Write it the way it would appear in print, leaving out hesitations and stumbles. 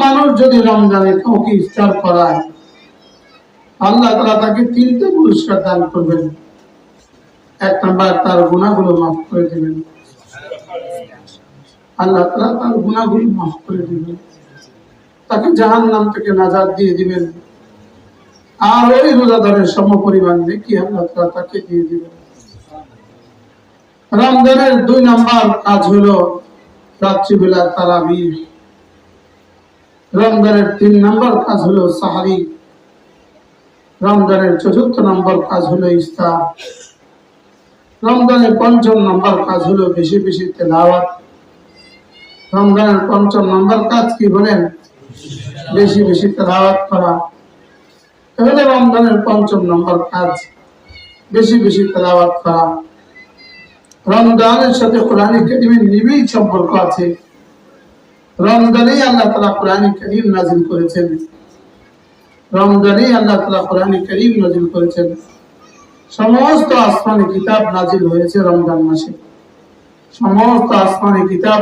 মানুষ যদি রমজানে কাউকে ইফতার করায়, আল্লাহ তাআলা তাকে 3টা পুরস্কার দান করবেন। 1 নাম্বার, তার গুনাহগুলো মাফ করে দিবেন। আল্লাহ তাআলা তার গুনাহগুলো মাফ করে দিবেন, তাকে জাহান্নাম থেকে নাজাত দিয়ে দিবেন। আর ওই রোজাদারের সমপরিমাণ নেকি আল্লাহ তাআলা তাকে দিয়ে দিবেন। রমজানের 2 নাম্বার কাজ হলো রাত্রিবেলা তারাবিহ। রমজানের 3 নাম্বার কাজ হলো সাহরি। রমজানের 4র্থ নাম্বার কাজ হলো ইফতার। রমজানের 5ম নাম্বার কাজ হলো বেশি বেশি তেলাওয়াত। রমজানের 5ম নাম্বার কাজ কি বলেন? বেশি বেশি তেলাওয়াত করা। তাহলে রমজানের 5ম নাম্বার কাজ বেশি বেশি তেলাওয়াত করা। রমজানের সাথে কোরআন কারীমের নিবিড় সম্পর্ক আছে। রমজানেই আল্লাহ তাআলা কোরআন কারীম নাযিল করেছেন। রমজানেই আল্লাহ তাআলা কোরআন কারীম নাযিল করেছেন। সমস্ত আসমানি কিতাব নাযিল হয়েছে রমজান মাসে। সমস্ত আসমানি কিতাব